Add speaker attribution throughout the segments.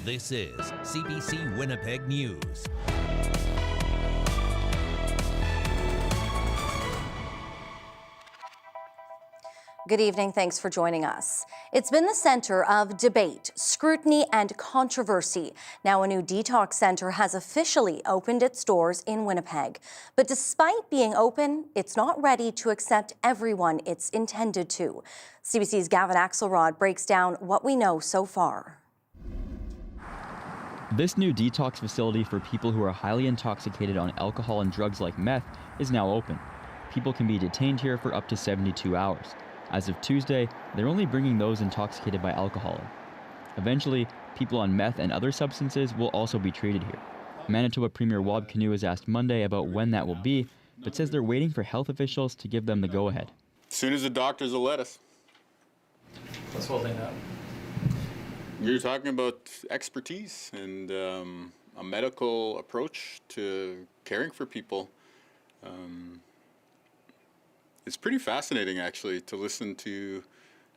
Speaker 1: This is CBC Winnipeg News.
Speaker 2: Good evening. Thanks for joining us. It's been the center of debate, scrutiny, and controversy. Now a new detox center has officially opened its doors in Winnipeg. But despite being open, it's not ready to accept everyone it's intended to. CBC's Gavin Axelrod breaks down what we know so far.
Speaker 3: This new detox facility for people who are highly intoxicated on alcohol and drugs like meth is now open. People can be detained here for up to 72 hours. As of Tuesday, they're only bringing those intoxicated by alcohol in. Eventually, people on meth and other substances will also be treated here. Manitoba Premier Wab Kinew was asked Monday about when that will be, but says they're waiting for health officials to give them the go-ahead.
Speaker 4: As soon as the doctors will let us.
Speaker 5: What's holding up?
Speaker 4: You're talking about expertise and a medical approach to caring for people. It's pretty fascinating, actually, to listen to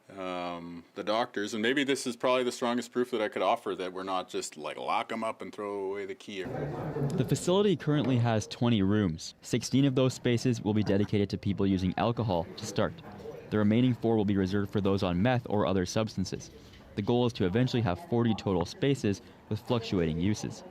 Speaker 4: the doctors. And maybe this is probably the strongest proof that I could offer that we're not just like lock them up and throw away the key.
Speaker 3: The facility currently has 20 rooms. 16 of those spaces will be dedicated to people using alcohol to start. The remaining 4 will be reserved for those on meth or other substances. The goal is to eventually have 40 total spaces with fluctuating uses.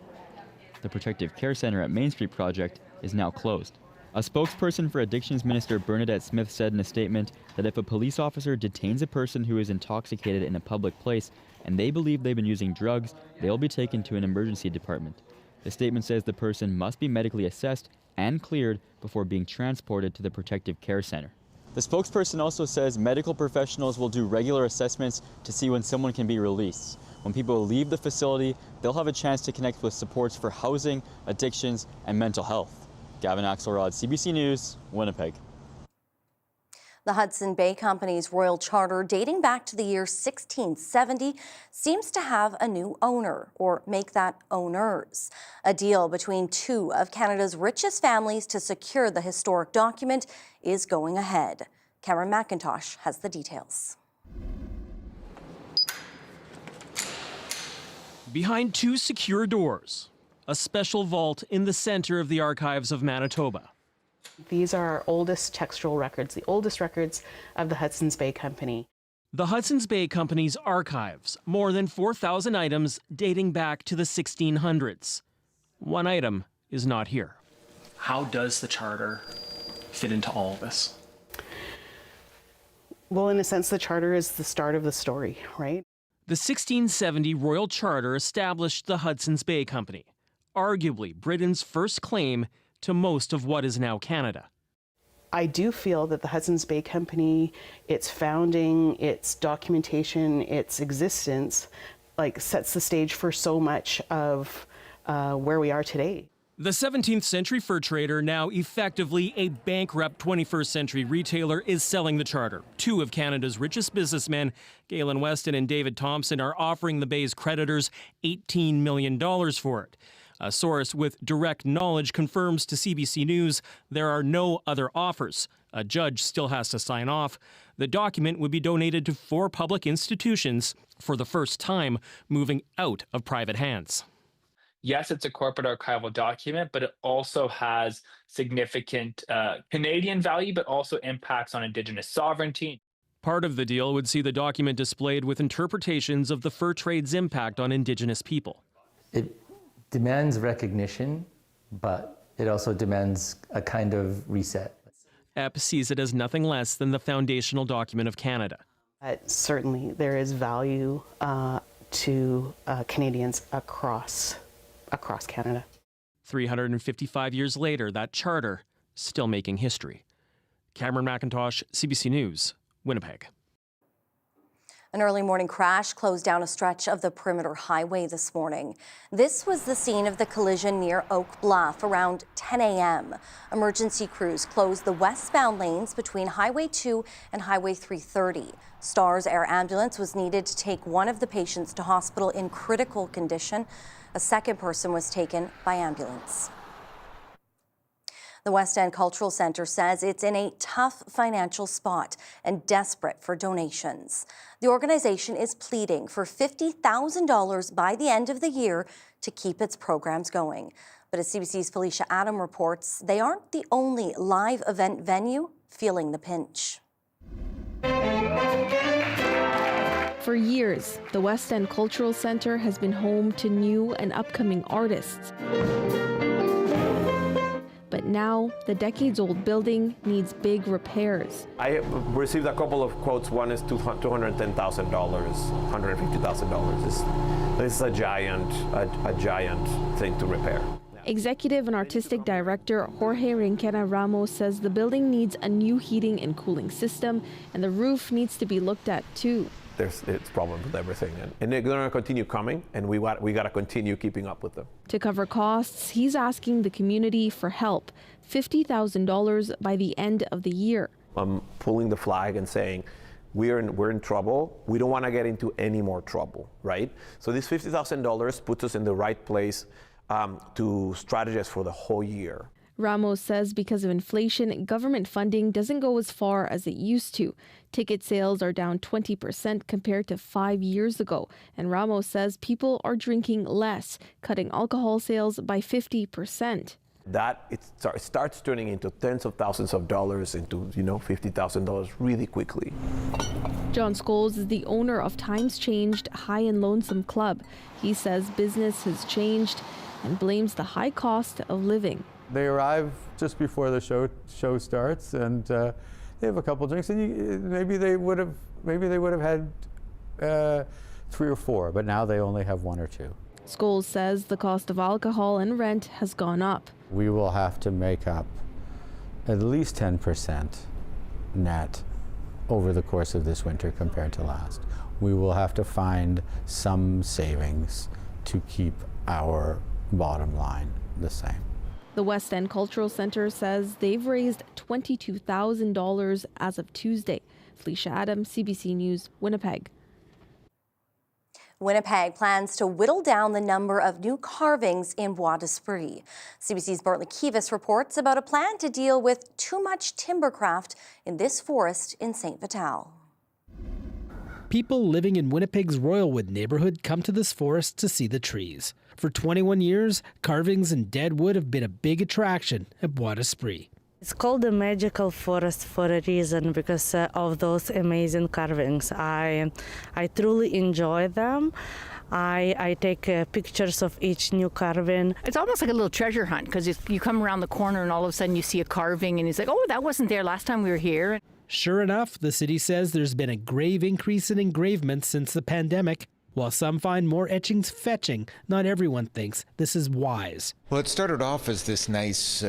Speaker 3: The Protective Care Center at Main Street project is now closed. A spokesperson for Addictions Minister Bernadette Smith said in a statement that if a police officer detains a person who is intoxicated in a public place and they believe they've been using drugs, they'll be taken to an emergency department. The statement says the person must be medically assessed and cleared before being transported to the Protective Care Center. The spokesperson also says medical professionals will do regular assessments to see when someone can be released. When people leave the facility, they'll have a chance to connect with supports for housing, addictions, and mental health. Gavin Axelrod, CBC News, Winnipeg.
Speaker 2: The Hudson Bay Company's royal charter, dating back to the year 1670, seems to have a new owner, or make that owners. A deal between 2 of Canada's richest families to secure the historic document is going ahead. Cameron McIntosh has the details.
Speaker 6: Behind 2 secure doors, a special vault in the center of the archives of Manitoba.
Speaker 7: These are our oldest textual records, the oldest records of the Hudson's Bay Company.
Speaker 6: The Hudson's Bay Company's archives, more than 4,000 items dating back to the 1600s. One item is not here.
Speaker 5: How does the charter fit into all of this?
Speaker 7: Well, in a sense, the charter is the start of the story, right?
Speaker 6: The 1670 Royal Charter established the Hudson's Bay Company, arguably Britain's first claim to most of what is now Canada.
Speaker 7: I do feel that the Hudson's Bay Company, its founding, its documentation, its existence, sets the stage for so much of where we are today.
Speaker 6: The 17th century fur trader, now effectively a bankrupt 21st century retailer, is selling the charter. 2 of Canada's richest businessmen, Galen Weston and David Thompson, are offering the Bay's creditors $18 million for it. A source with direct knowledge confirms to CBC News there are no other offers. A judge still has to sign off. The document would be donated to 4 public institutions for the first time, moving out of private hands.
Speaker 8: Yes, it's a corporate archival document, but it also has significant Canadian value, but also impacts on Indigenous sovereignty.
Speaker 6: Part of the deal would see the document displayed with interpretations of the fur trade's impact on Indigenous people.
Speaker 9: It demands recognition, but it also demands a kind of reset.
Speaker 6: EP sees it as nothing less than the foundational document of Canada.
Speaker 7: Certainly, there is value to Canadians across Canada.
Speaker 6: 355 years later, that charter still making history. Cameron McIntosh, CBC News, Winnipeg.
Speaker 2: An early morning crash closed down a stretch of the Perimeter Highway this morning. This was the scene of the collision near Oak Bluff around 10 a.m. Emergency crews closed the westbound lanes between Highway 2 and Highway 330. Stars Air Ambulance was needed to take one of the patients to hospital in critical condition. A second person was taken by ambulance. The West End Cultural Centre says it's in a tough financial spot and desperate for donations. The organization is pleading for $50,000 by the end of the year to keep its programs going. But as CBC's Felicia Adam reports, they aren't the only live event venue feeling the pinch.
Speaker 10: For years, the West End Cultural Centre has been home to new and upcoming artists. But now, the decades-old building needs big repairs.
Speaker 11: I received a couple of quotes. One is $210,000, $150,000. This is a giant thing to repair.
Speaker 10: Executive and Artistic Director Jorge Renquera Ramos says the building needs a new heating and cooling system, and the roof needs to be looked at too.
Speaker 11: It's problems with everything, and they're going to continue coming, and we got to continue keeping up with them.
Speaker 10: To cover costs, he's asking the community for help, $50,000 by the end of the year.
Speaker 11: I'm pulling the flag and saying, we're in trouble. We don't want to get into any more trouble, right? So this $50,000 puts us in the right place to strategize for the whole year.
Speaker 10: Ramos says because of inflation, government funding doesn't go as far as it used to. Ticket sales are down 20% compared to 5 years ago. And Ramos says people are drinking less, cutting alcohol sales by 50%.
Speaker 11: That it starts turning into tens of thousands of dollars into, $50,000 really quickly.
Speaker 10: John Scholes is the owner of Times Changed High and Lonesome Club. He says business has changed and blames the high cost of living.
Speaker 12: They arrive just before the show starts, and they have a couple drinks, and maybe they would have had 3 or 4, but now they only have 1 or 2.
Speaker 10: Scholes says the cost of alcohol and rent has gone up.
Speaker 12: We will have to make up at least 10% net over the course of this winter compared to last. We will have to find some savings to keep our bottom line the same.
Speaker 10: The West End Cultural Centre says they've raised $22,000 as of Tuesday. Felicia Adam, CBC News, Winnipeg.
Speaker 2: Winnipeg plans to whittle down the number of new carvings in Bois-des-Esprits. CBC's Bartley Kivas reports about a plan to deal with too much timbercraft in this forest in St. Vital.
Speaker 13: People living in Winnipeg's Royalwood neighborhood come to this forest to see the trees. For 21 years, carvings in dead wood have been a big attraction at Bois-des-Esprits.
Speaker 14: It's called the magical forest for a reason, because of those amazing carvings. I truly enjoy them. I take pictures of each new carving.
Speaker 15: It's almost like a little treasure hunt, because you come around the corner and all of a sudden you see a carving and it's like, oh, that wasn't there last time we were here.
Speaker 13: Sure enough, the city says there's been a grave increase in engravements since the pandemic. While some find more etchings fetching, not everyone thinks this is wise.
Speaker 16: Well, it started off as this nice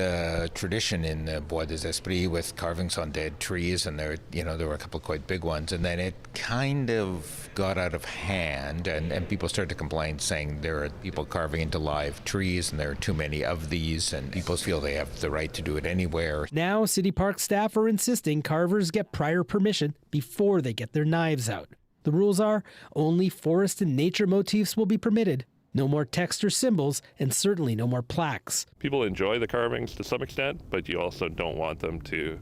Speaker 16: tradition in Bois-des-Esprits with carvings on dead trees, and there were a couple of quite big ones, and then it kind of got out of hand, and people started to complain, saying there are people carving into live trees, and there are too many of these, and people feel they have the right to do it anywhere.
Speaker 13: Now, city park staff are insisting carvers get prior permission before they get their knives out. The rules are only forest and nature motifs will be permitted. No more text or symbols, and certainly no more plaques.
Speaker 17: People enjoy the carvings to some extent, but you also don't want them to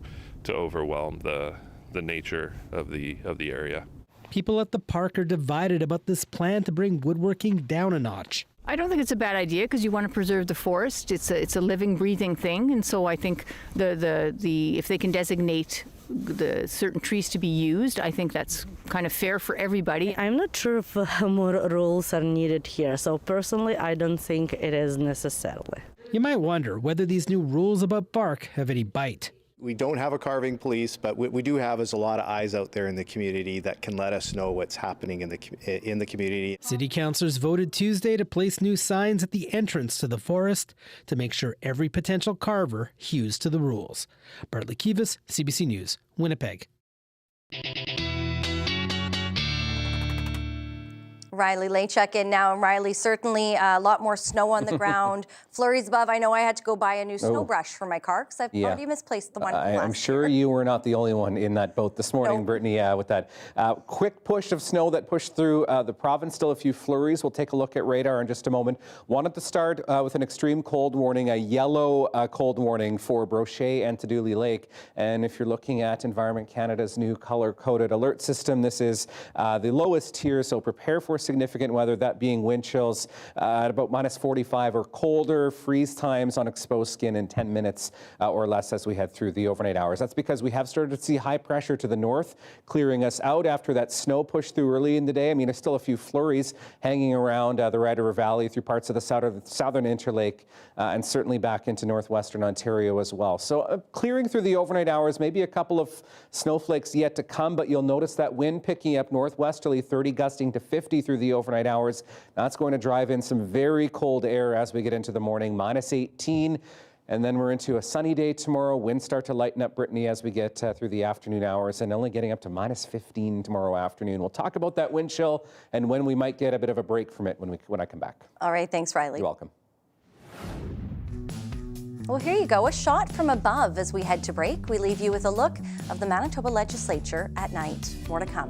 Speaker 17: overwhelm the nature of the area.
Speaker 13: People at the park are divided about this plan to bring woodworking down a notch.
Speaker 15: I don't think it's a bad idea, because you want to preserve the forest. It's a living, breathing thing, and so I think if they can designate the certain trees to be used, I think that's kind of fair for everybody.
Speaker 14: I'm not sure if more rules are needed here, so personally I don't think it is necessarily.
Speaker 13: You might wonder whether these new rules about bark have any bite.
Speaker 18: We don't have a carving police, but what we do have is a lot of eyes out there in the community that can let us know what's happening in the community.
Speaker 13: City councillors voted Tuesday to place new signs at the entrance to the forest to make sure every potential carver hews to the rules. Bartley Kivas, CBC News, Winnipeg.
Speaker 2: Riley Lachuk in now. And Riley, certainly a lot more snow on the ground. Flurries above. I know I had to go buy a new snow brush for my car because I've already misplaced the one from last
Speaker 19: I'm sure
Speaker 2: year.
Speaker 19: you were not the only one in that boat this morning, Brittany, with that quick push of snow that pushed through the province. Still a few flurries. We'll take a look at radar in just a moment. Wanted to start with an extreme cold warning, a yellow cold warning for Brochet and Tadoule Lake. And if you're looking at Environment Canada's new color-coded alert system, this is the lowest tier, so prepare for significant weather, that being wind chills at about -45 or colder, freeze times on exposed skin in 10 minutes or less as we head through the overnight hours. That's because we have started to see high pressure to the north, clearing us out after that snow pushed through early in the day. I mean, there's still a few flurries hanging around the Red River Valley through parts of the southern Interlake and certainly back into northwestern Ontario as well. So clearing through the overnight hours, maybe a couple of snowflakes yet to come, but you'll notice that wind picking up northwesterly, 30 gusting to 50 through the overnight hours. That's going to drive in some very cold air as we get into the morning, -18. And then we're into a sunny day tomorrow. Winds start to lighten up, Brittany, as we get through the afternoon hours, and only getting up to -15 tomorrow afternoon. We'll talk about that wind chill and when we might get a bit of a break from it when I come back.
Speaker 2: All right, thanks, Riley.
Speaker 19: You're welcome.
Speaker 2: Well, here you go, a shot from above as we head to break. We leave you with a look of the Manitoba legislature at night. More to come.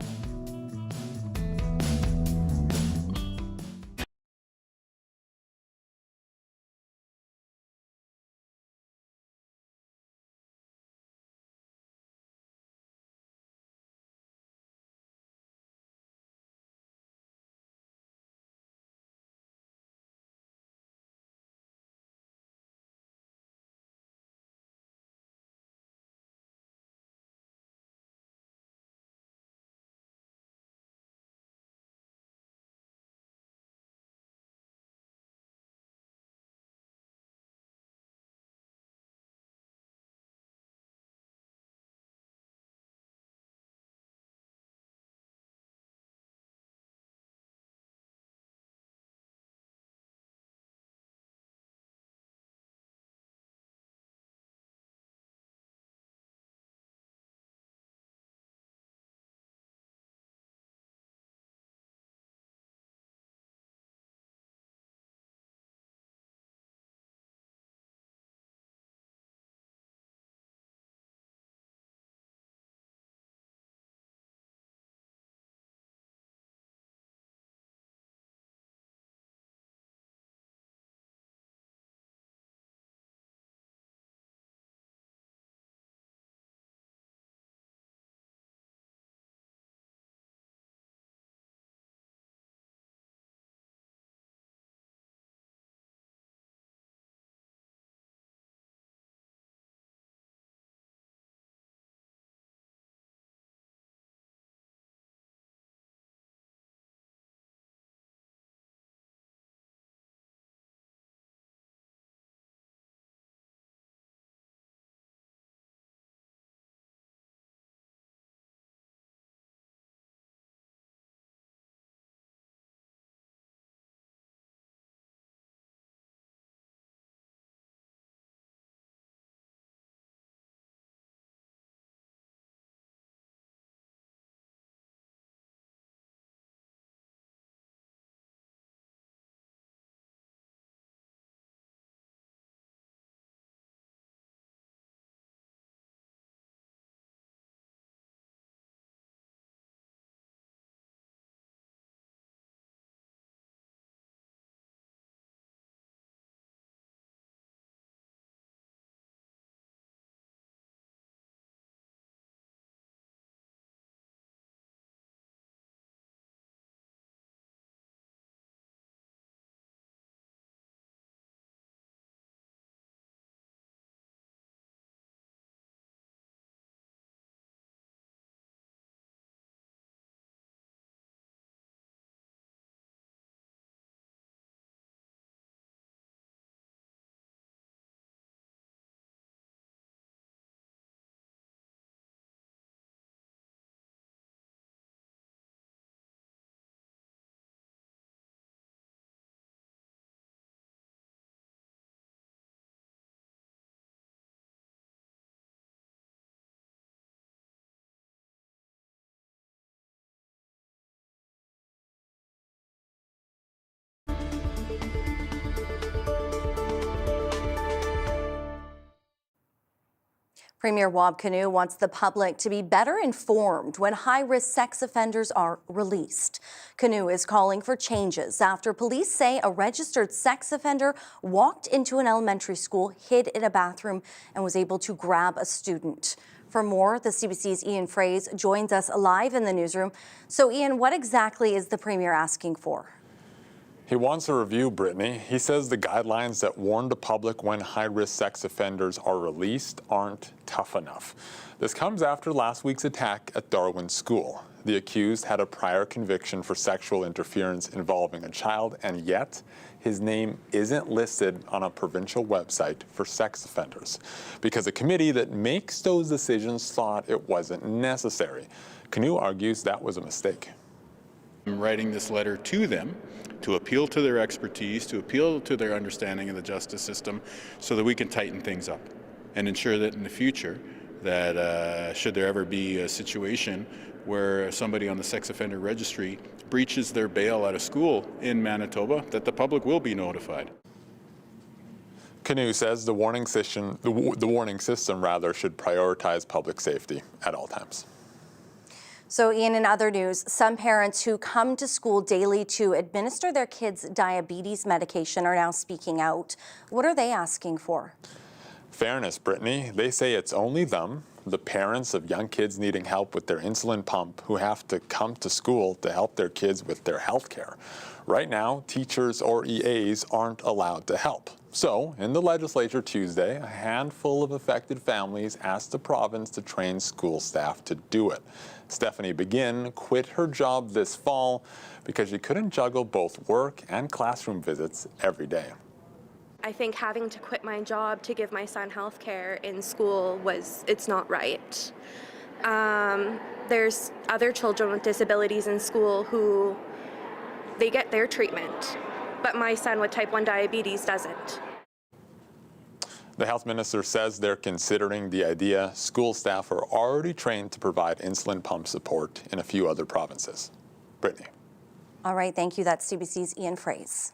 Speaker 2: Premier Wab Kinew wants the public to be better informed when high-risk sex offenders are released. Kinew is calling for changes after police say a registered sex offender walked into an elementary school, hid in a bathroom, and was able to grab a student. For more, the CBC's Ian Fraze joins us live in the newsroom. So, Ian, what exactly is the Premier asking for?
Speaker 20: He wants a review, Brittany. He says the guidelines that warn the public when high-risk sex offenders are released aren't tough enough. This comes after last week's attack at Darwin School. The accused had a prior conviction for sexual interference involving a child, and yet his name isn't listed on a provincial website for sex offenders because a committee that makes those decisions thought it wasn't necessary. Kinew argues that was a mistake.
Speaker 4: I'm writing this letter to them to appeal to their expertise, to appeal to their understanding of the justice system so that we can tighten things up and ensure that in the future that should there ever be a situation where somebody on the sex offender registry breaches their bail at a school in Manitoba, that the public will be notified.
Speaker 20: Kinew says the warning system should prioritize public safety at all times.
Speaker 2: So, Ian, in other news, some parents who come to school daily to administer their kids' diabetes medication are now speaking out. What are they asking for?
Speaker 20: Fairness, Brittany. They say it's only them, the parents of young kids needing help with their insulin pump, who have to come to school to help their kids with their health care. Right now, teachers or EAs aren't allowed to help. So, in the legislature Tuesday, a handful of affected families asked the province to train school staff to do it. Stephanie Begin quit her job this fall because she couldn't juggle both work and classroom visits every day.
Speaker 21: I think having to quit my job to give my son health care in school it's not right. There's other children with disabilities in school who they get their treatment, but my son with type 1 diabetes doesn't.
Speaker 20: The health minister says they're considering the idea. School staff are already trained to provide insulin pump support in a few other provinces. Brittany.
Speaker 2: All right, thank you. That's CBC's Ian Fraze.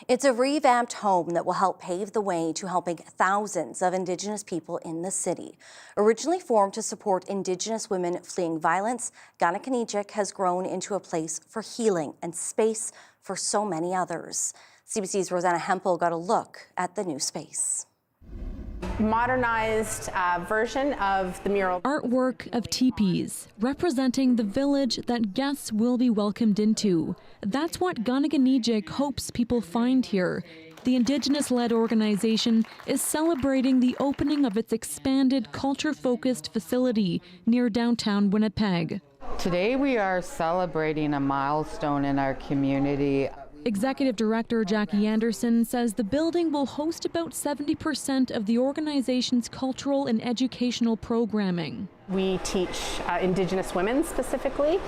Speaker 2: It's a revamped home that will help pave the way to helping thousands of Indigenous people in the city. Originally formed to support Indigenous women fleeing violence, Ni Kanichihk has grown into a place for healing and space for so many others. CBC's Rosanna Hempel got a look at the new space.
Speaker 22: Modernized version of the mural.
Speaker 23: Artwork of teepees representing the village that guests will be welcomed into. That's what Ni Kanichihk hopes people find here. The Indigenous-led organization is celebrating the opening of its expanded culture-focused facility near downtown Winnipeg.
Speaker 24: Today we are celebrating a milestone in our community.
Speaker 23: Executive Director Jackie Anderson says the building will host about 70% of the organization's cultural and educational programming.
Speaker 22: We teach Indigenous women specifically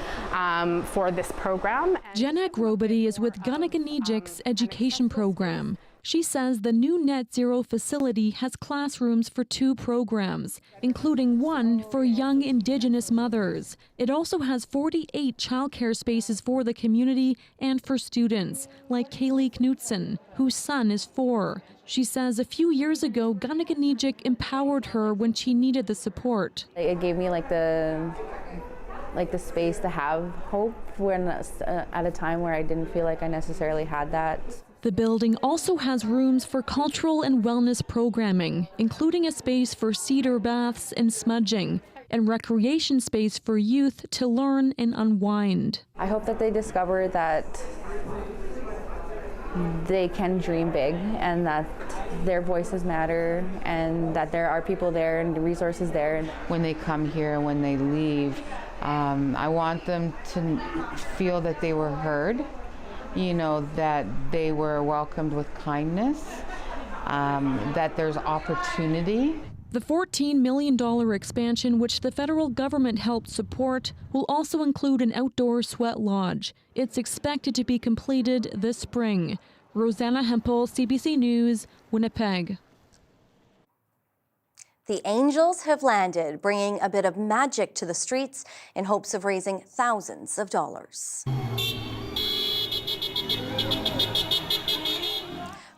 Speaker 22: for this program.
Speaker 23: Jeanette Grobody is with Ni Kanichihk's education program. She says the new Net Zero facility has classrooms for 2 programs, including one for young Indigenous mothers. It also has 48 childcare spaces for the community and for students, like Kaylee Knutson, whose son is 4. She says a few years ago, Ni Kanichihk empowered her when she needed the support.
Speaker 25: It gave me the space to have hope when at a time where I didn't feel like I necessarily had that.
Speaker 23: The building also has rooms for cultural and wellness programming, including a space for cedar baths and smudging, and recreation space for youth to learn and unwind.
Speaker 25: I hope that they discover that they can dream big and that their voices matter and that there are people there and resources there.
Speaker 24: When they come here and when they leave, I want them to feel that they were heard. That they were welcomed with kindness, that there's opportunity.
Speaker 23: The $14 million expansion, which the federal government helped support, will also include an outdoor sweat lodge. It's expected to be completed this spring. Rosanna Hempel, CBC News, Winnipeg.
Speaker 2: The Angels have landed, bringing a bit of magic to the streets in hopes of raising thousands of dollars.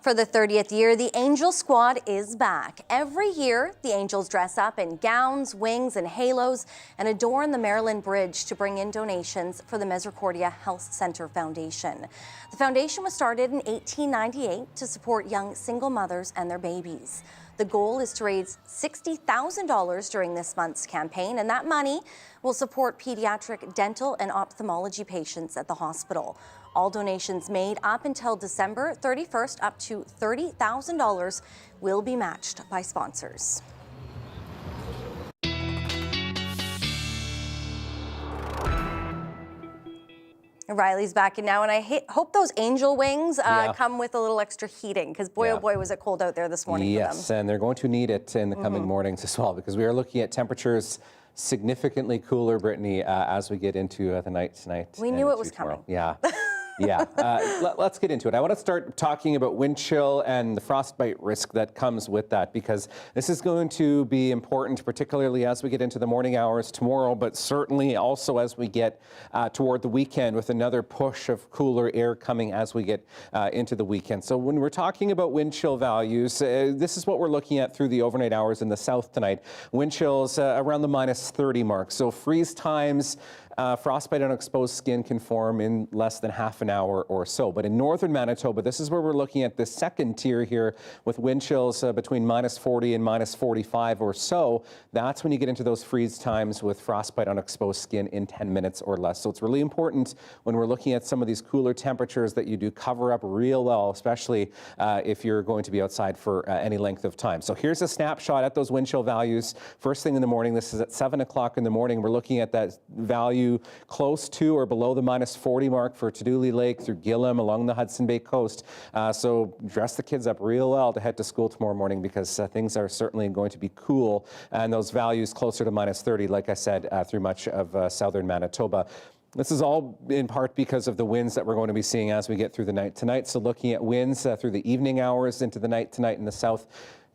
Speaker 2: For the 30th year, the Angel Squad is back. Every year, the Angels dress up in gowns, wings, and halos and adorn the Maryland Bridge to bring in donations for the Misericordia Health Center Foundation. The foundation was started in 1898 to support young single mothers and their babies. The goal is to raise $60,000 during this month's campaign, and that money will support pediatric, dental, and ophthalmology patients at the hospital. All donations made up until December 31st, up to $30,000, will be matched by sponsors. Riley's back in now, and I hope those angel wings come with a little extra heating, because boy, oh boy, was it cold out there this morning for them.
Speaker 19: Yes, and they're going to need it in the coming mornings as well, because we are looking at temperatures significantly cooler, Brittany, as we get into the night tonight.
Speaker 2: We knew it was coming.
Speaker 19: Yeah. Yeah, let's get into it. I want to start talking about wind chill and the frostbite risk that comes with that, because this is going to be important, particularly as we get into the morning hours tomorrow, but certainly also as we get toward the weekend, with another push of cooler air coming as we get into the weekend. So when we're talking about wind chill values, this is what we're looking at through the overnight hours in the south tonight. Wind chills around the -30 mark. So freeze times, frostbite on exposed skin can form in less than half an hour or so. But in northern Manitoba, this is where we're looking at the second tier here, with wind chills between -40 and -45 or so. That's when you get into those freeze times with frostbite on exposed skin in 10 minutes or less. So it's really important when we're looking at some of these cooler temperatures that you do cover up real well, especially if you're going to be outside for any length of time. So here's a snapshot at those wind chill values. First thing in the morning, this is at 7 o'clock in the morning. We're looking at that value close to or below the -40 mark for Tuduli Lake through Gillam along the Hudson Bay coast. So dress the kids up real well to head to school tomorrow morning, because things are certainly going to be cool, and those values closer to -30, like I said, through much of southern Manitoba. This is all in part because of the winds that we're going to be seeing as we get through the night tonight. So looking at winds through the evening hours into the night tonight in the south,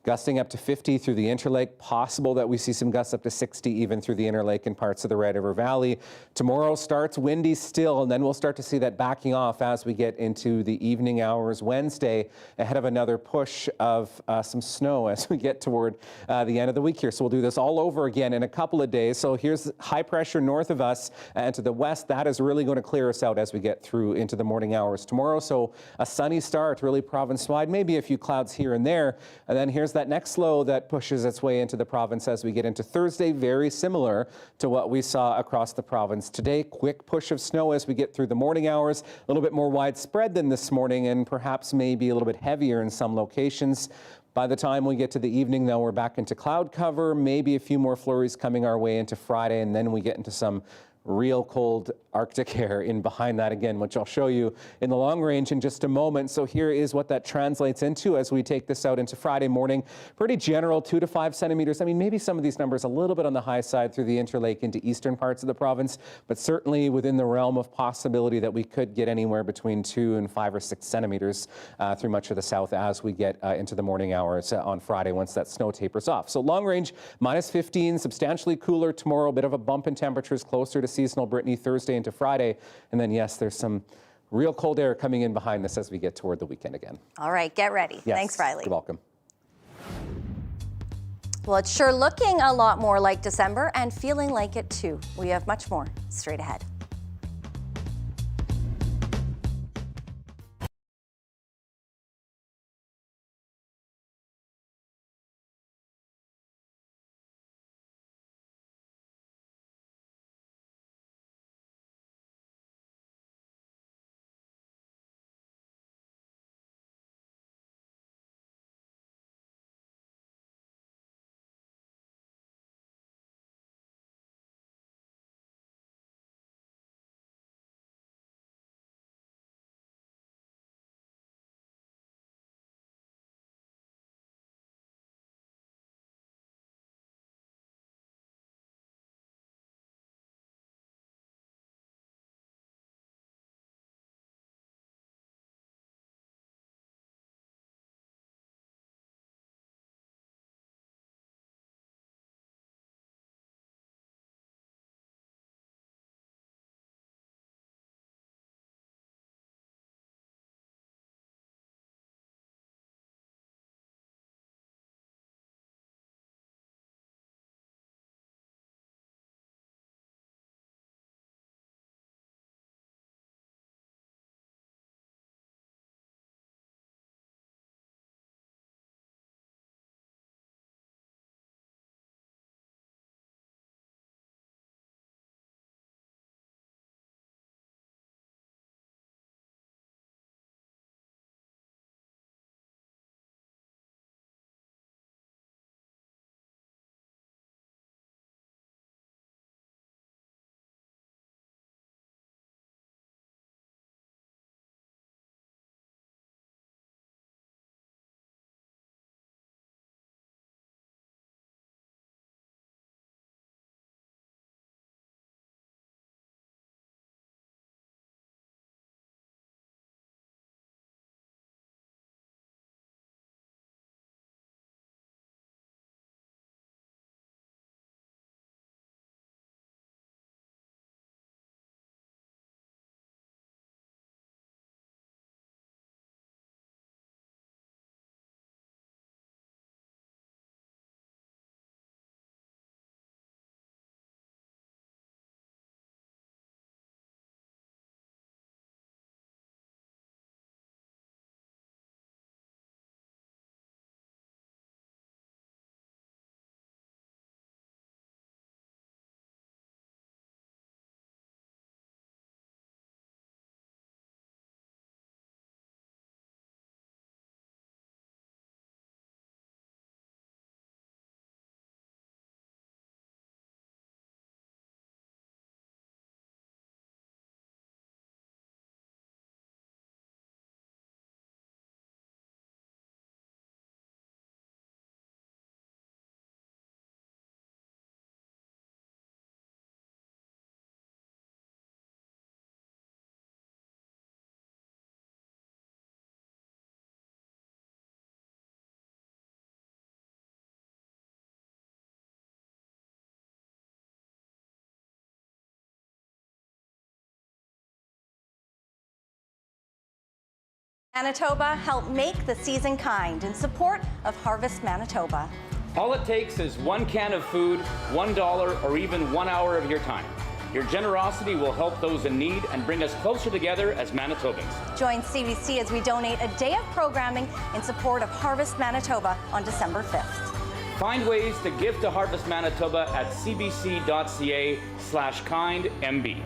Speaker 19: gusting up to 50 through the Interlake. Possible that we see some gusts up to 60 even through the Interlake and parts of the Red River Valley. Tomorrow starts windy still, and then we'll start to see that backing off as we get into the evening hours Wednesday, ahead of another push of some snow as we get toward the end of the week here. So we'll do this all over again in a couple of days. So here's high pressure north of us and to the west. That is really going to clear us out as we get through into the morning hours tomorrow. So a sunny start, really province-wide, maybe a few clouds here and there. And then here's that next low that pushes its way into the province as we get into Thursday, very similar to what we saw across the province today. Quick push of snow as we get through the morning hours, a little bit more widespread than this morning, and perhaps maybe a little bit heavier in some locations. By the time we get to the evening, though, we're back into cloud cover, maybe a few more flurries coming our way into Friday, and then we get into some real cold Arctic air in behind that again, which I'll show you in the long range in just a moment. So here is what that translates into as we take this out into Friday morning. Pretty general, 2 to 5 centimeters. I mean, maybe some of these numbers a little bit on the high side through the Interlake into eastern parts of the province, but certainly within the realm of possibility that we could get anywhere between 2 and 5 or 6 centimeters through much of the south as we get into the morning hours on Friday once that snow tapers off. So long range, -15, substantially cooler tomorrow, a bit of a bump in temperatures closer to seasonal, Brittany, Thursday into Friday. And then, yes, there's some real cold air coming in behind this as we get toward the weekend again.
Speaker 2: All right, get ready.
Speaker 19: Yes,
Speaker 2: thanks, Riley.
Speaker 19: You're welcome.
Speaker 2: Well, it's sure looking a lot more like December and feeling like it too. We have much more straight ahead. Manitoba, help make the season kind in support of Harvest Manitoba.
Speaker 1: All it takes is one can of food, $1, or even 1 hour of your time. Your generosity will help those in need and bring us closer together as Manitobans.
Speaker 2: Join CBC as we donate a day of programming in support of Harvest Manitoba on December 5th.
Speaker 1: Find ways to give to Harvest Manitoba at cbc.ca/kindmb.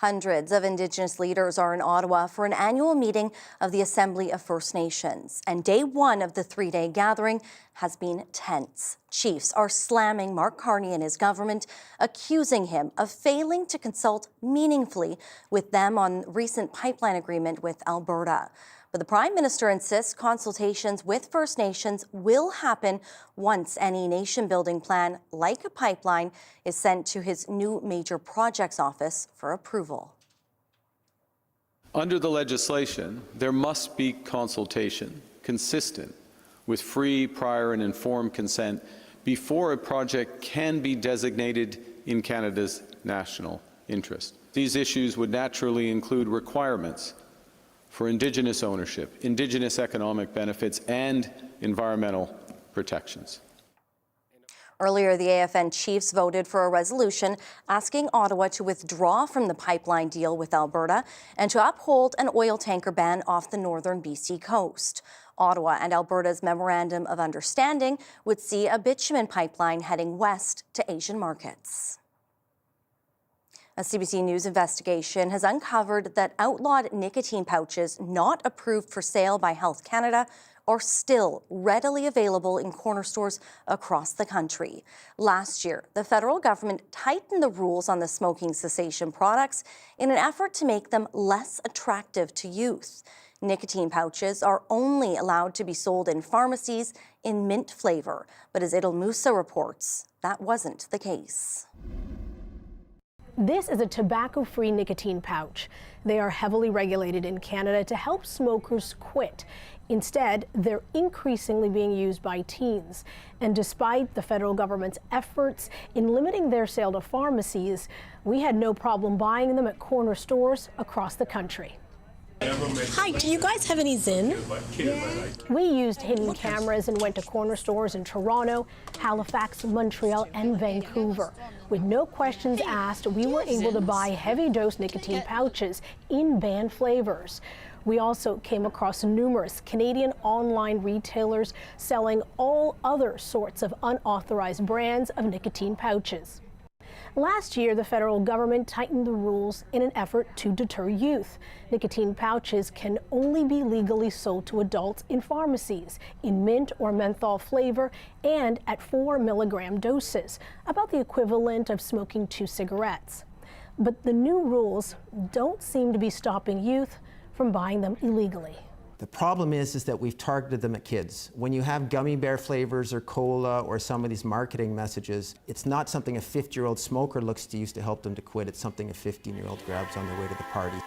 Speaker 2: Hundreds of Indigenous leaders are in Ottawa for an annual meeting of the Assembly of First Nations. And day one of the three-day gathering has been tense. Chiefs are slamming Mark Carney and his government, accusing him of failing to consult meaningfully with them on recent pipeline agreement with Alberta. But the Prime Minister insists consultations with First Nations will happen once any nation-building plan, like a pipeline, is sent to his new Major Projects Office for approval.
Speaker 3: Under the legislation, there must be consultation consistent with free, prior and informed consent before a project can be designated in Canada's national interest. These issues would naturally include requirements for Indigenous ownership, Indigenous economic benefits, and environmental protections.
Speaker 2: Earlier, the AFN Chiefs voted for a resolution asking Ottawa to withdraw from the pipeline deal with Alberta and to uphold an oil tanker ban off the northern BC coast. Ottawa and Alberta's Memorandum of Understanding would see a bitumen pipeline heading west to Asian markets. A CBC News investigation has uncovered that outlawed nicotine pouches not approved for sale by Health Canada are still readily available in corner stores across the country. Last year, the federal government tightened the rules on the smoking cessation products in an effort to make them less attractive to youth. Nicotine pouches are only allowed to be sold in pharmacies in mint flavor, but as Idil Musa reports, that wasn't the case.
Speaker 5: This is a tobacco-free nicotine pouch. They are heavily regulated in Canada to help smokers quit. Instead, they're increasingly being used by teens. And despite the federal government's efforts in limiting their sale to pharmacies, we had no problem buying them at corner stores across the country.
Speaker 8: Hi, do you guys have any Zyn?
Speaker 5: We used hidden cameras and went to corner stores in Toronto, Halifax, Montreal, and Vancouver. With no questions asked, we were able to buy heavy-dose nicotine pouches in banned flavors. We also came across numerous Canadian online retailers selling all other sorts of unauthorized brands of nicotine pouches. Last year, the federal government tightened the rules in an effort to deter youth. Nicotine pouches can only be legally sold to adults in pharmacies, in mint or menthol flavor, and at 4 milligram doses, about the equivalent of smoking 2 cigarettes. But the new rules don't seem to be stopping youth from buying them illegally.
Speaker 9: The problem is that we've targeted them at kids. When you have gummy bear flavors or cola or some of these marketing messages, it's not something a 50-year-old smoker looks to use to help them to quit. It's something a 15-year-old grabs on their way to the party.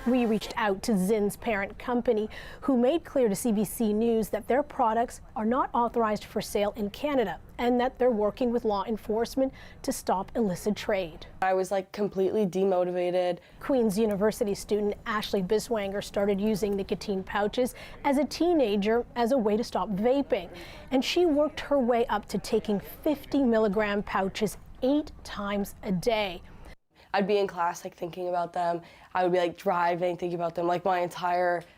Speaker 8: We reached out to Zyn's parent company, who made clear to CBC News that their products are not authorized for sale in Canada and that they're working with law enforcement to stop illicit trade.
Speaker 26: I was completely demotivated.
Speaker 8: Queen's University student Ashley Biswanger started using nicotine pouches as a teenager as a way to stop vaping. And she worked her way up to taking 50 milligram pouches 8 times a day.
Speaker 26: I'd be in class thinking about them. I would be driving, thinking about them I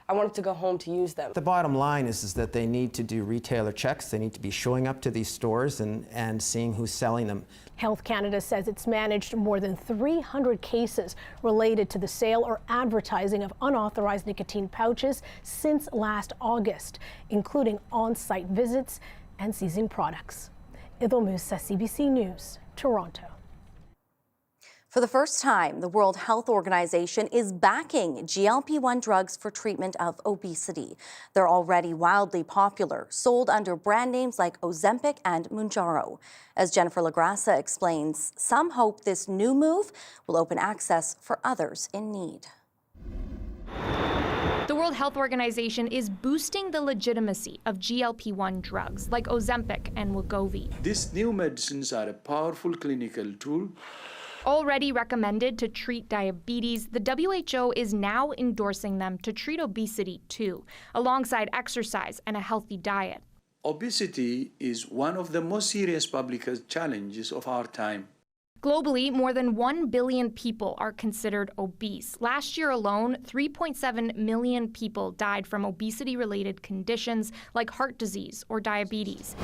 Speaker 26: wanted to go home to use them.
Speaker 9: The bottom line is that they need to do retailer checks. They need to be showing up to these stores and seeing who's selling them.
Speaker 8: Health Canada says it's managed more than 300 cases related to the sale or advertising of unauthorized nicotine pouches since last August, including on-site visits and seizing products. Idil Musa, CBC News, Toronto.
Speaker 2: For the first time, the World Health Organization is backing GLP-1 drugs for treatment of obesity. They're already wildly popular, sold under brand names like Ozempic and Mounjaro. As Jennifer Lagrassa explains, some hope this new move will open access for others in need.
Speaker 27: The World Health Organization is boosting the legitimacy of GLP-1 drugs like Ozempic and Wegovy.
Speaker 28: These new medicines are a powerful clinical tool
Speaker 27: Already recommended to treat diabetes, the WHO is now endorsing them to treat obesity too, alongside exercise and a healthy diet.
Speaker 6: Obesity is one of the most serious public health challenges of our time.
Speaker 27: Globally, more than 1 billion people are considered obese. Last year alone, 3.7 million people died from obesity-related conditions like heart disease or diabetes.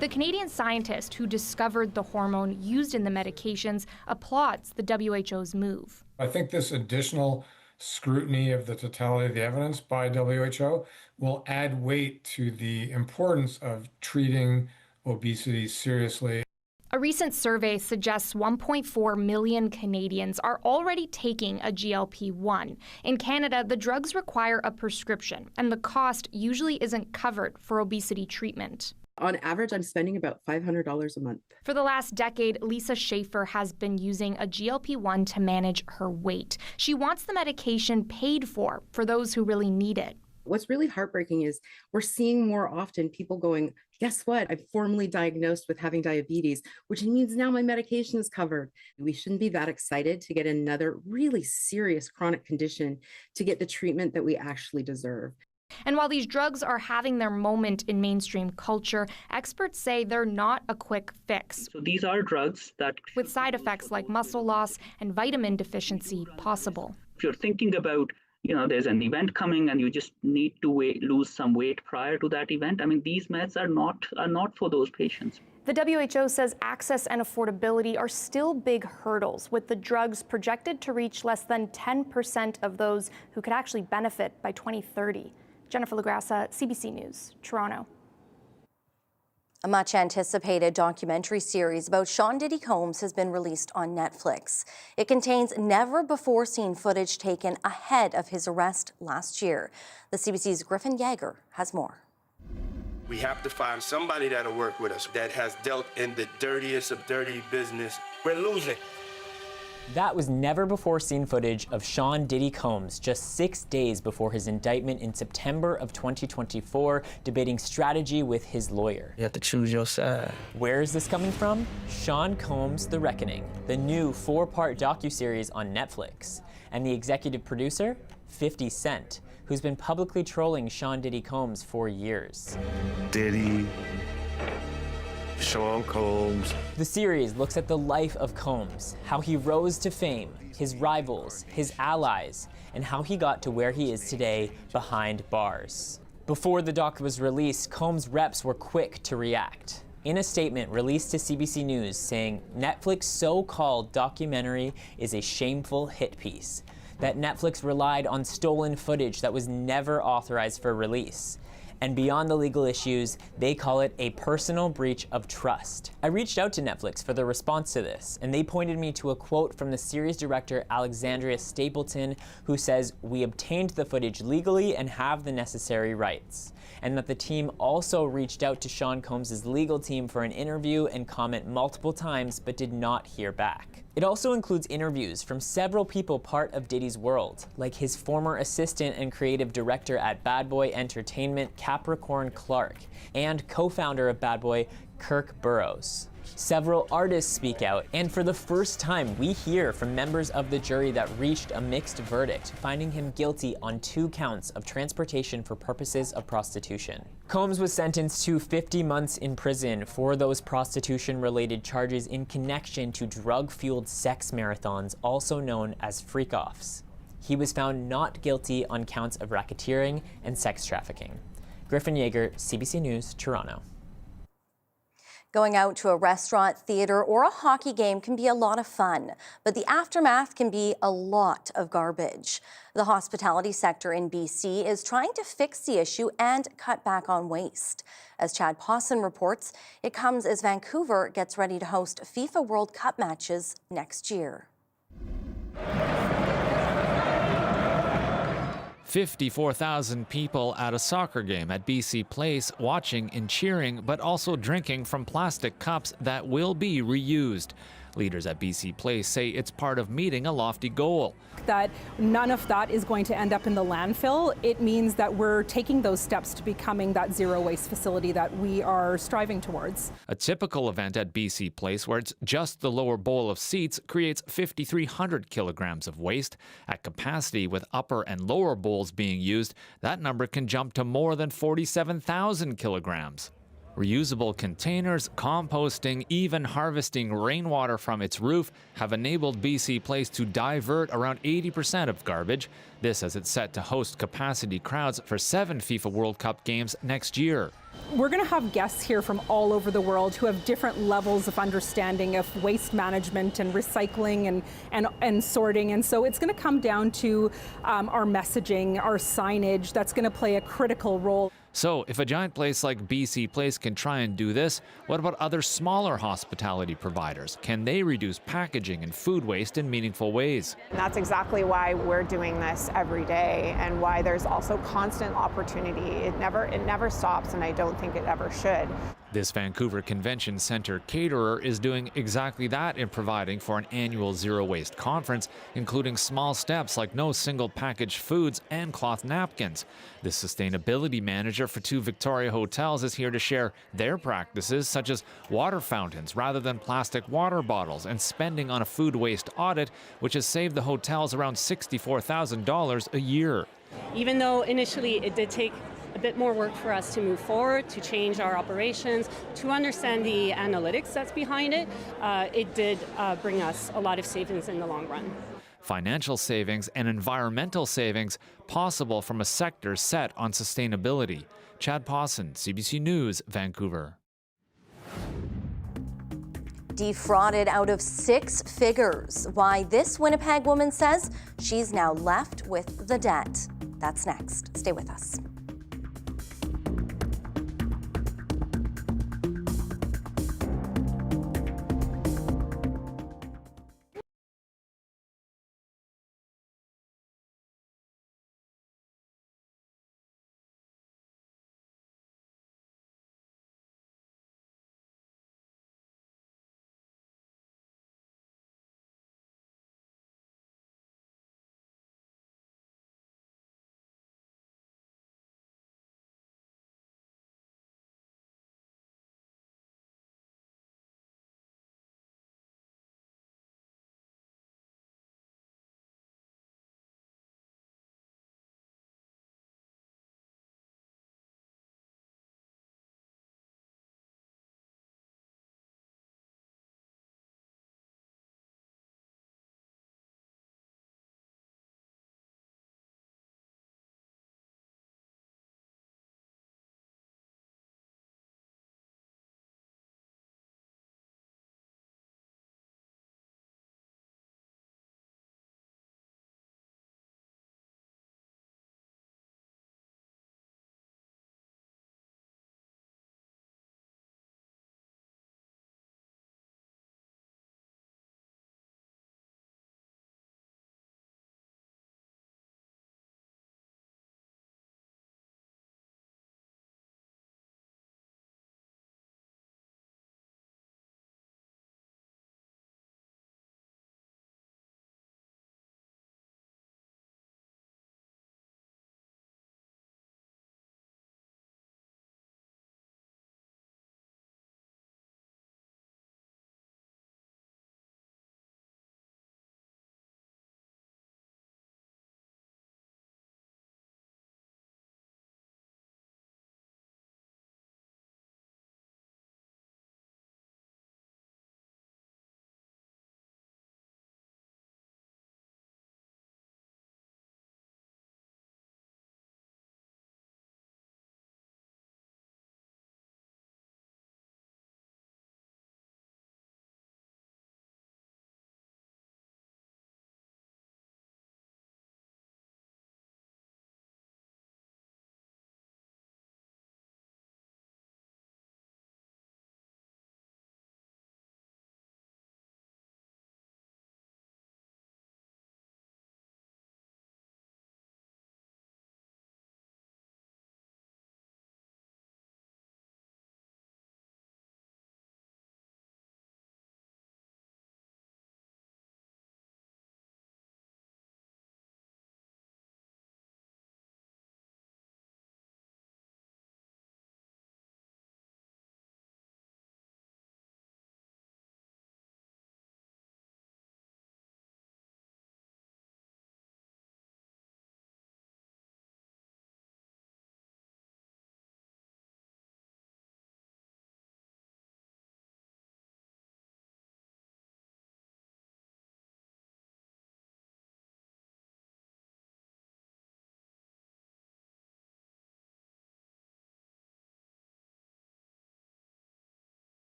Speaker 27: The Canadian scientist who discovered the hormone used in the medications applauds the WHO's move.
Speaker 7: I think this additional scrutiny of the totality of the evidence by WHO will add weight to the importance of treating obesity seriously.
Speaker 27: A recent survey suggests 1.4 million Canadians are already taking a GLP-1. In Canada, the drugs require a prescription, and the cost usually isn't covered for obesity treatment.
Speaker 10: On average, I'm spending about $500 a month.
Speaker 27: For the last decade, Lisa Schaefer has been using a GLP-1 to manage her weight. She wants the medication paid for those who really need it.
Speaker 10: What's really heartbreaking is we're seeing more often people going, guess what? I'm formally diagnosed with having diabetes, which means now my medication is covered. We shouldn't be that excited to get another really serious chronic condition to get the treatment that we actually deserve.
Speaker 27: And while these drugs are having their moment in mainstream culture, experts say they're not a quick fix.
Speaker 11: So these are drugs that,
Speaker 27: with side effects like muscle loss and vitamin deficiency possible.
Speaker 11: If you're thinking about, there's an event coming and you just need to lose some weight prior to that event, I mean, these meds are not for those patients.
Speaker 27: The WHO says access and affordability are still big hurdles, with the drugs projected to reach less than 10% of those who could actually benefit by 2030. Jennifer LaGrassa, CBC News, Toronto.
Speaker 2: A much-anticipated documentary series about Sean Diddy Combs has been released on Netflix. It contains never-before-seen footage taken ahead of his arrest last year. The CBC's Griffin Yeager has more.
Speaker 12: We have to find somebody that'll work with us that has dealt in the dirtiest of dirty business. We're losing.
Speaker 16: That was never-before-seen footage of Sean Diddy Combs just 6 days before his indictment in September of 2024, debating strategy with his lawyer.
Speaker 17: You have to choose your side.
Speaker 16: Where is this coming from? Sean Combs: The Reckoning, the new 4-part docuseries on Netflix. And the executive producer? 50 Cent, who's been publicly trolling Sean Diddy Combs for years.
Speaker 12: Diddy, Sean Combs.
Speaker 16: The series looks at the life of Combs, how he rose to fame, his rivals, his allies, and how he got to where he is today behind bars. Before the doc was released, Combs' reps were quick to react. In a statement released to CBC News saying, Netflix's so-called documentary is a shameful hit piece, that Netflix relied on stolen footage that was never authorized for release. And beyond the legal issues, they call it a personal breach of trust. I reached out to Netflix for their response to this, and they pointed me to a quote from the series director Alexandria Stapleton, who says, "We obtained the footage legally and have the necessary rights." And that the team also reached out to Sean Combs' legal team for an interview and comment multiple times, but did not hear back. It also includes interviews from several people part of Diddy's world, like his former assistant and creative director at Bad Boy Entertainment, Capricorn Clark, and co-founder of Bad Boy, Kirk Burrows. Several artists speak out, and for the first time, we hear from members of the jury that reached a mixed verdict, finding him guilty on 2 counts of transportation for purposes of prostitution. Combs was sentenced to 50 months in prison for those prostitution-related charges in connection to drug-fueled sex marathons, also known as freak-offs. He was found not guilty on counts of racketeering and sex trafficking. Griffin Yeager, CBC News, Toronto.
Speaker 2: Going out to a restaurant, theater, or a hockey game can be a lot of fun, but the aftermath can be a lot of garbage. The hospitality sector in BC is trying to fix the issue and cut back on waste. As Chad Pawson reports, it comes as Vancouver gets ready to host FIFA World Cup matches next year.
Speaker 28: 54,000 people at a soccer game at BC Place, watching and cheering, but also drinking from plastic cups that will be reused. Leaders at BC Place say it's part of meeting a lofty goal.
Speaker 4: That none of that is going to end up in the landfill. It means that we're taking those steps to becoming that zero waste facility that we are striving towards.
Speaker 28: A typical event at BC Place, where it's just the lower bowl of seats, creates 5,300 kilograms of waste. At capacity, with upper and lower bowls being used, that number can jump to more than 47,000 kilograms. Reusable containers, composting, even harvesting rainwater from its roof have enabled BC Place to divert around 80% of garbage. This as it's set to host capacity crowds for 7 FIFA World Cup games next year.
Speaker 4: We're going to have guests here from all over the world who have different levels of understanding of waste management and recycling and sorting. And so it's going to come down to our messaging, our signage, that's going to play a critical role.
Speaker 28: So, if a giant place like BC Place can try and do this, what about other smaller hospitality providers? Can they reduce packaging and food waste in meaningful ways?
Speaker 22: And that's exactly why we're doing this every day, and why there's also constant opportunity. It never stops, and I don't think it ever should.
Speaker 28: This Vancouver Convention Centre caterer is doing exactly that in providing for an annual zero waste conference, including small steps like no single packaged foods and cloth napkins. The sustainability manager for 2 Victoria hotels is here to share their practices, such as water fountains rather than plastic water bottles, and spending on a food waste audit, which has saved the hotels around $64,000 a year.
Speaker 13: Even though initially it did take a bit more work for us to move forward, to change our operations, to understand the analytics that's behind it, it did bring us a lot of savings in the long run.
Speaker 28: Financial savings and environmental savings possible from a sector set on sustainability. Chad Pawson, CBC News, Vancouver.
Speaker 2: Defrauded out of 6 figures. Why this Winnipeg woman says she's now left with the debt. That's next. Stay with us.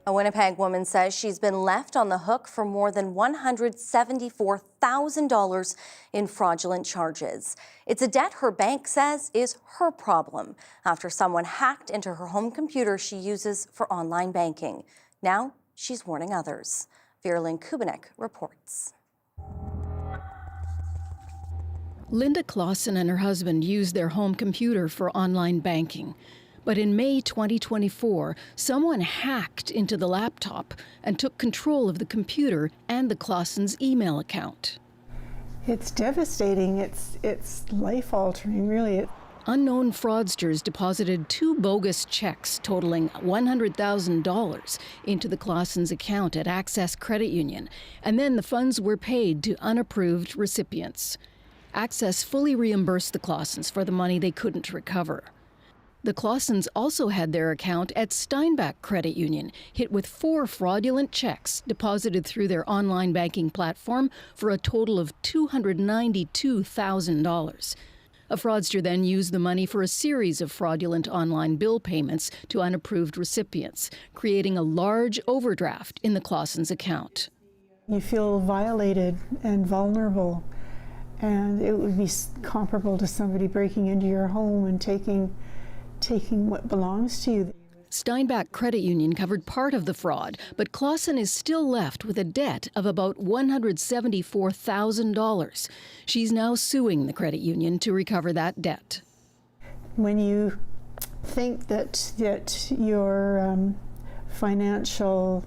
Speaker 2: A Winnipeg woman says she's been left on the hook for more than $174,000 in fraudulent charges. It's a debt her bank says is her problem after someone hacked into her home computer she uses for online banking. Now she's warning others. Ni Kanichihk reports.
Speaker 14: Linda Clausen and her husband used their home computer for online banking. But in May 2024, someone hacked into the laptop and took control of the computer and the Clausens' email account.
Speaker 15: It's devastating. It's life-altering, really.
Speaker 14: Unknown fraudsters deposited 2 bogus checks totaling $100,000 into the Clausens' account at Access Credit Union, and then the funds were paid to unapproved recipients. Access fully reimbursed the Clausens for the money they couldn't recover. The Clausens also had their account at Steinbach Credit Union hit with 4 fraudulent checks deposited through their online banking platform for a total of $292,000. A fraudster then used the money for a series of fraudulent online bill payments to unapproved recipients, creating a large overdraft in the Clausens' account.
Speaker 15: You feel violated and vulnerable, and it would be comparable to somebody breaking into your home and taking what belongs to you.
Speaker 14: Steinbach Credit Union covered part of the fraud, but Clausen is still left with a debt of about $174,000. She's now suing the credit union to recover that debt.
Speaker 15: When you think that your financial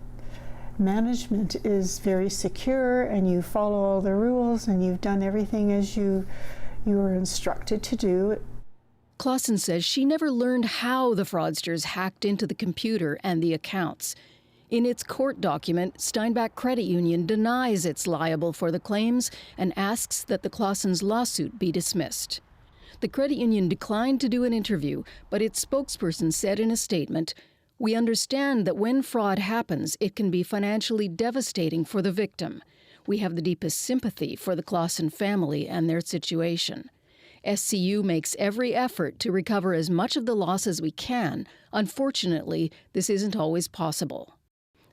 Speaker 15: management is very secure and you follow all the rules and you've done everything as you were instructed to do,
Speaker 14: Clausen says she never learned how the fraudsters hacked into the computer and the accounts. In its court document, Steinbach Credit Union denies it's liable for the claims and asks that the Clausens' lawsuit be dismissed. The credit union declined to do an interview, but its spokesperson said in a statement, "We understand that when fraud happens, it can be financially devastating for the victim. We have the deepest sympathy for the Clausen family and their situation. SCU makes every effort to recover as much of the loss as we can. Unfortunately, this isn't always possible."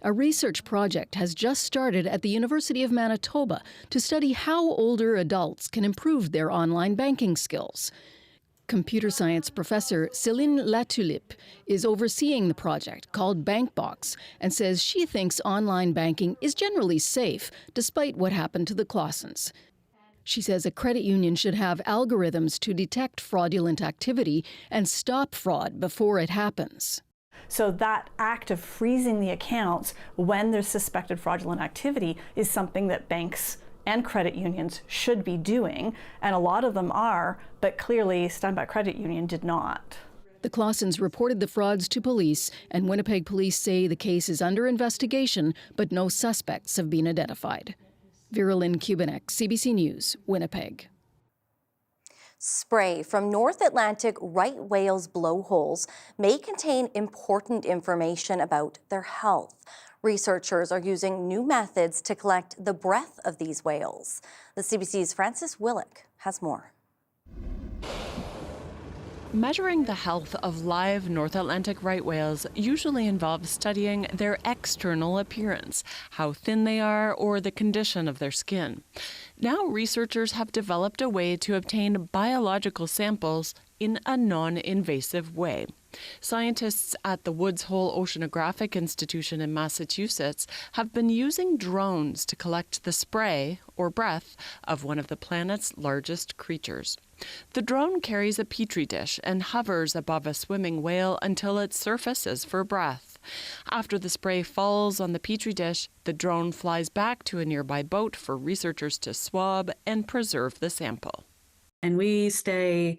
Speaker 14: A research project has just started at the University of Manitoba to study how older adults can improve their online banking skills. Computer science professor Céline Latulippe is overseeing the project called BankBox and says she thinks online banking is generally safe despite what happened to the Clausens. She says a credit union should have algorithms to detect fraudulent activity and stop fraud before it happens.
Speaker 17: So that act of freezing the accounts when there's suspected fraudulent activity is something that banks and credit unions should be doing, and a lot of them are, but clearly Steinbach Credit Union did not.
Speaker 14: The Clausens reported the frauds to police, and Winnipeg police say the case is under investigation, but no suspects have been identified. Ni Kanichihk, CBC News, Winnipeg.
Speaker 2: Spray from North Atlantic right whales' blowholes may contain important information about their health. Researchers are using new methods to collect the breath of these whales. The CBC's Francis Willick has more.
Speaker 18: Measuring the health of live North Atlantic right whales usually involves studying their external appearance, how thin they are, or the condition of their skin. Now researchers have developed a way to obtain biological samples in a non-invasive way. Scientists at the Woods Hole Oceanographic Institution in Massachusetts have been using drones to collect the spray, or breath, of one of the planet's largest creatures. The drone carries a petri dish and hovers above a swimming whale until it surfaces for breath. After the spray falls on the petri dish, the drone flies back to a nearby boat for researchers to swab and preserve the sample.
Speaker 20: And we stay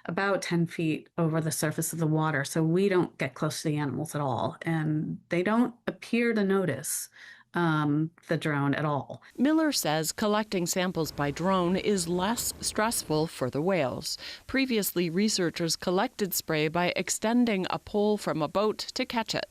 Speaker 20: about 10 feet over the surface of the water, so we don't get close to the animals at all, and they don't appear to notice the drone at all.
Speaker 18: Miller says collecting samples by drone is less stressful for the whales. Previously, researchers collected spray by extending a pole from a boat to catch it.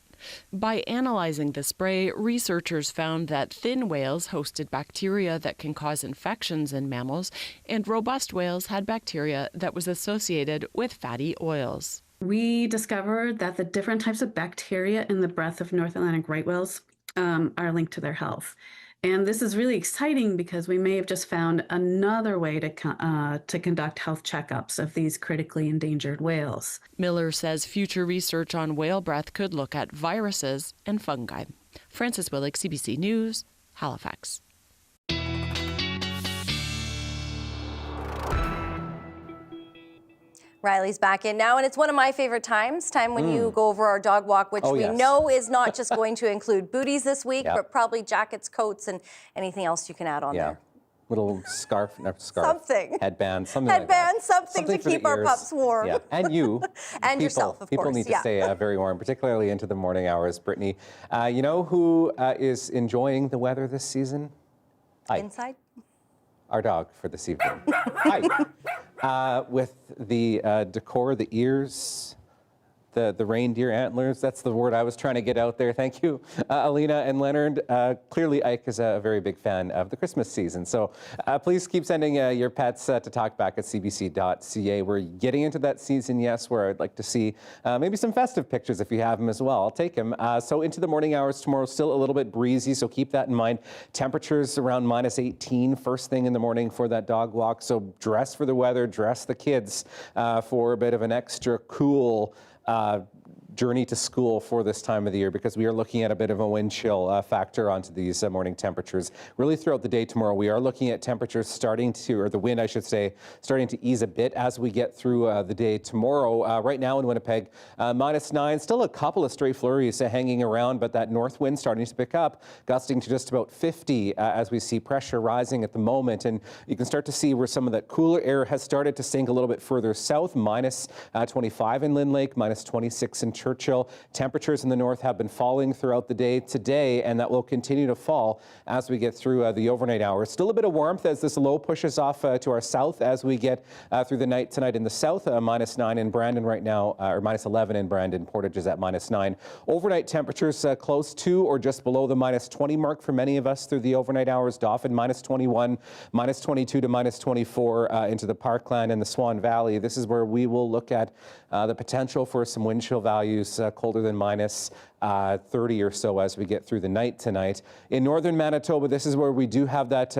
Speaker 18: By analyzing the spray, researchers found that thin whales hosted bacteria that can cause infections in mammals, and robust whales had bacteria that was associated with fatty oils.
Speaker 20: We discovered that the different types of bacteria in the breath of North Atlantic right whales are linked to their health. And this is really exciting because we may have just found another way to conduct health checkups of these critically endangered whales.
Speaker 18: Miller says future research on whale breath could look at viruses and fungi. Frances Willick, CBC News, Halifax.
Speaker 2: Riley's back in now, and it's one of my favorite times when you go over our dog walk, which we know is not just going to include booties this week, but probably jackets, coats, and anything else you can add on there.
Speaker 1: Little scarf,
Speaker 2: something.
Speaker 1: Headband, something like that.
Speaker 2: Something to keep our pups warm.
Speaker 1: Yeah, and you.
Speaker 2: And yourself, of
Speaker 1: people
Speaker 2: course.
Speaker 1: People need to stay very warm, particularly into the morning hours. Brittany, you know who is enjoying the weather this season?
Speaker 2: Inside?
Speaker 1: Our dog for this evening. With the decor, the ears, the reindeer antlers. That's the word I was trying to get out there. Thank you, Alina and Leonard. Clearly, Ike is a very big fan of the Christmas season. So please keep sending your pets to talkback@cbc.ca. We're getting into that season, yes, where I'd like to see maybe some festive pictures if you have them as well. I'll take them. So into the morning hours tomorrow, still a little bit breezy, so keep that in mind. Temperatures around -18 first thing in the morning for that dog walk. So dress for the weather, dress the kids for a bit of an extra cool journey to school for this time of the year, because we are looking at a bit of a wind chill factor onto these morning temperatures. Really throughout the day tomorrow, we are looking at temperatures starting to, or the wind I should say, starting to ease a bit as we get through the day tomorrow. Right now in Winnipeg, -9, still a couple of stray flurries hanging around, but that north wind starting to pick up, gusting to just about 50 as we see pressure rising at the moment. And you can start to see where some of that cooler air has started to sink a little bit further south, -25 in Lynn Lake, -26 in Churchill. Temperatures in the north have been falling throughout the day today, and that will continue to fall as we get through the overnight hours. Still a bit of warmth as this low pushes off to our south as we get through the night tonight in the south. -9 in Brandon right now, or -11 in Brandon. Portage is at -9. Overnight temperatures close to or just below the -20 mark for many of us through the overnight hours. Dauphin -21, -22 to -24 into the Parkland and the Swan Valley. This is where we will look at the potential for some wind chill values colder than -30 or so as we get through the night tonight. In northern Manitoba, this is where we do have that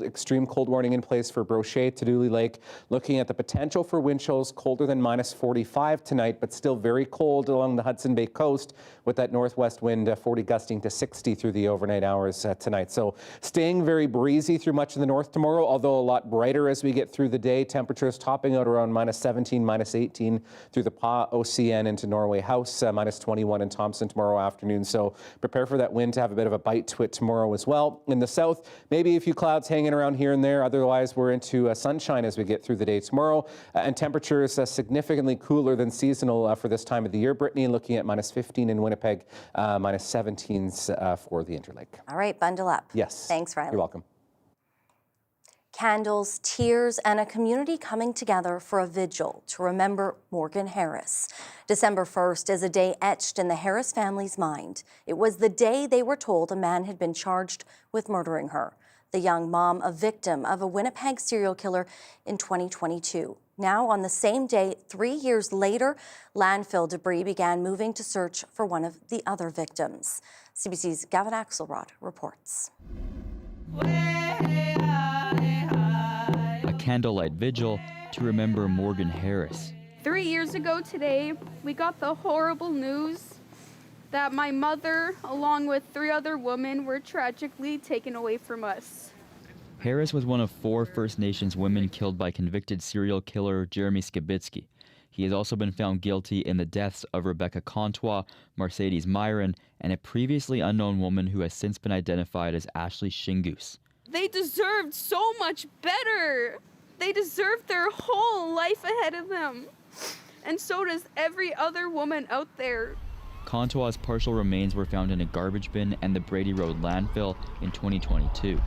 Speaker 1: extreme cold warning in place for Brochet, Tadouli Lake. Looking at the potential for wind chills colder than -45 tonight, but still very cold along the Hudson Bay coast with that northwest wind 40 gusting to 60 through the overnight hours tonight. So staying very breezy through much of the north tomorrow, although a lot brighter as we get through the day. Temperatures topping out around -17, -18 through the OCN into Norway House, -21 in Thompson tomorrow afternoon. So prepare for that wind to have a bit of a bite to it tomorrow as well. In the south, maybe a few clouds hanging around here and there. Otherwise, we're into sunshine as we get through the day tomorrow. And temperatures significantly cooler than seasonal for this time of the year. Brittany looking at -15 in Winnipeg, -17s for the Interlake.
Speaker 2: All right, bundle up.
Speaker 1: Yes.
Speaker 2: Thanks, Riley.
Speaker 1: You're welcome.
Speaker 2: Candles, tears, and a community coming together for a vigil to remember Morgan Harris. December 1st is a day etched in the Harris family's mind. It was the day they were told a man had been charged with murdering her. The young mom, a victim of a Winnipeg serial killer in 2022. Now, on the same day, 3 years later, landfill debris began moving to search for one of the other victims. CBC's Gavin Axelrod reports.
Speaker 3: A candlelight vigil to remember Morgan Harris.
Speaker 5: 3 years ago today, we got the horrible news that my mother, along with 3 other women, were tragically taken away from us.
Speaker 3: Harris was one of 4 First Nations women killed by convicted serial killer Jeremy Skibitsky. He has also been found guilty in the deaths of Rebecca Contois, Mercedes Myron, and a previously unknown woman who has since been identified as Ashley Shingoose.
Speaker 5: They deserved so much better. They deserved their whole life ahead of them. And so does every other woman out there.
Speaker 3: Contois' partial remains were found in a garbage bin and the Brady Road landfill in 2022.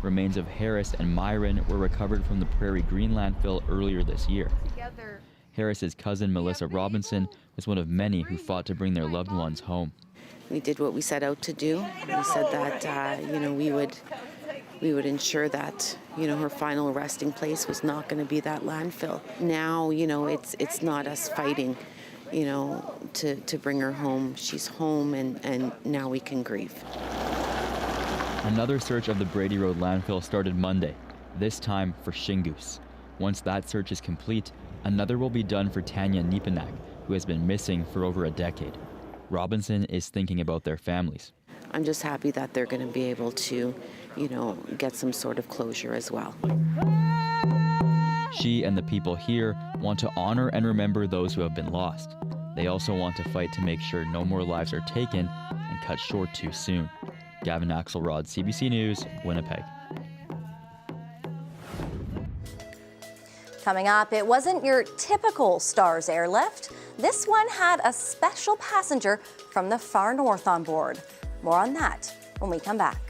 Speaker 3: Remains of Harris and Myron were recovered from the Prairie Green landfill earlier this year.
Speaker 5: Together.
Speaker 3: Harris's cousin Melissa Robinson was one of many who fought to bring their loved ones home.
Speaker 19: We did what we set out to do. We said that we would ensure that her final resting place was not going to be that landfill. Now it's not us fighting you know, to bring her home. She's home, and now we can grieve.
Speaker 3: Another search of the Brady Road landfill started Monday, this time for shingus. Once that search is complete, another will be done for Tanya Ni Kanichihk, who has been missing for over a decade. Robinson is thinking about their families.
Speaker 19: I'm just happy that they're going to be able to, you know, get some sort of closure as well.
Speaker 3: She and the people here want to honor and remember those who have been lost. They also want to fight to make sure no more lives are taken and cut short too soon. Gavin Axelrod, CBC News, Winnipeg.
Speaker 2: Coming up, it wasn't your typical Stars airlift. This one had a special passenger from the far north on board. More on that when we come back.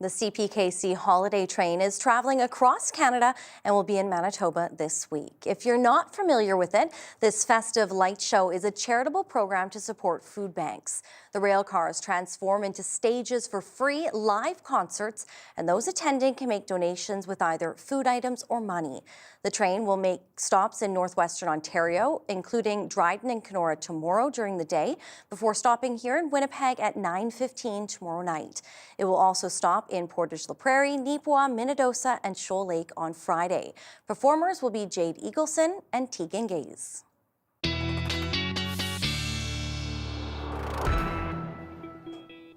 Speaker 2: The CPKC holiday train is traveling across Canada and will be in Manitoba this week. If you're not familiar with it, this festive light show is a charitable program to support food banks. The rail cars transform into stages for free live concerts, and those attending can make donations with either food items or money. The train will make stops in northwestern Ontario, including Dryden and Kenora tomorrow during the day, before stopping here in Winnipeg at 9:15 tomorrow night. It will also stop in Portage-la-Prairie, Nipawin, Minnedosa, and Shoal Lake on Friday. Performers will be Jade Eagleson and Tegan Gaze.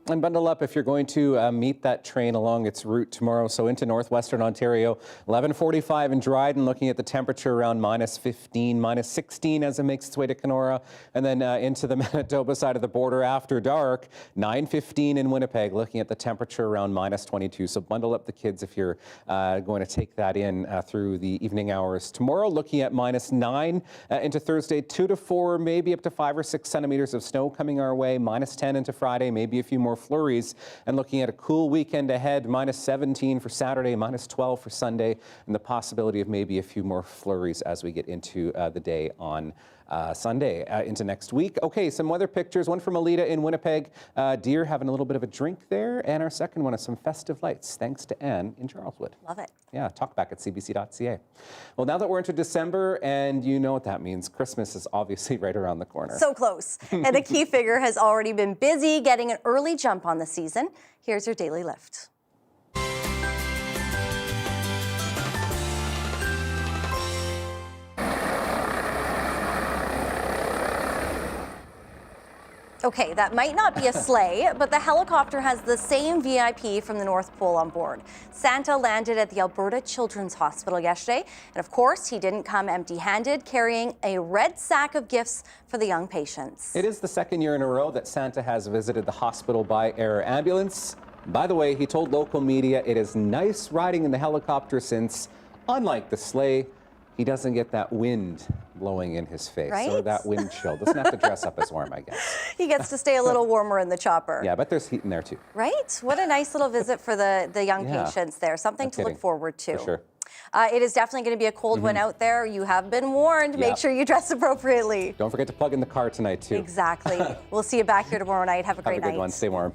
Speaker 1: And bundle up if you're going to meet that train along its route tomorrow. So into northwestern Ontario, 11:45 in Dryden, looking at the temperature around -15, -16 as it makes its way to Kenora. And then into the Manitoba side of the border after dark, 9:15 in Winnipeg, looking at the temperature around -22. So bundle up the kids if you're going to take that in through the evening hours. Tomorrow, looking at -9 into Thursday, 2 to 4, maybe up to 5 or 6 centimeters of snow coming our way. -10 into Friday, maybe a few more flurries, and looking at a cool weekend ahead, -17 for Saturday, -12 for Sunday, and the possibility of maybe a few more flurries as we get into the day on Sunday into next week. Okay, some weather pictures. One from Alita in Winnipeg. Deer having a little bit of a drink there, and our second one is some festive lights, thanks to Anne in Charleswood.
Speaker 2: Love it.
Speaker 1: Yeah, talk back at cbc.ca. Well, now that we're into December, and you know what that means, Christmas is obviously right around the corner.
Speaker 2: So close. And a key figure has already been busy getting an early jump on the season. Here's your daily lift. Okay, that might not be a sleigh, but the helicopter has the same VIP from the North Pole on board. Santa landed at the Alberta Children's Hospital yesterday, and of course, he didn't come empty-handed, carrying a red sack of gifts for the young patients.
Speaker 1: It is the second year in a row that Santa has visited the hospital by air ambulance. By the way, he told local media it is nice riding in the helicopter since, unlike the sleigh, he doesn't get that wind blowing in his face,
Speaker 2: right?
Speaker 1: Or that wind chill. Doesn't have to dress up as warm, I guess.
Speaker 2: He gets to stay a little warmer in the chopper.
Speaker 1: Yeah, but there's heat in there too.
Speaker 2: Right? What a nice little visit for the young patients there. Something to look forward to.
Speaker 1: For sure.
Speaker 2: It is definitely going to be a cold one out there. You have been warned. Make sure you dress appropriately.
Speaker 1: Don't forget to plug in the car tonight too.
Speaker 2: Exactly. We'll see you back here tomorrow night. Have a great night.
Speaker 1: Have a good one. Stay warm.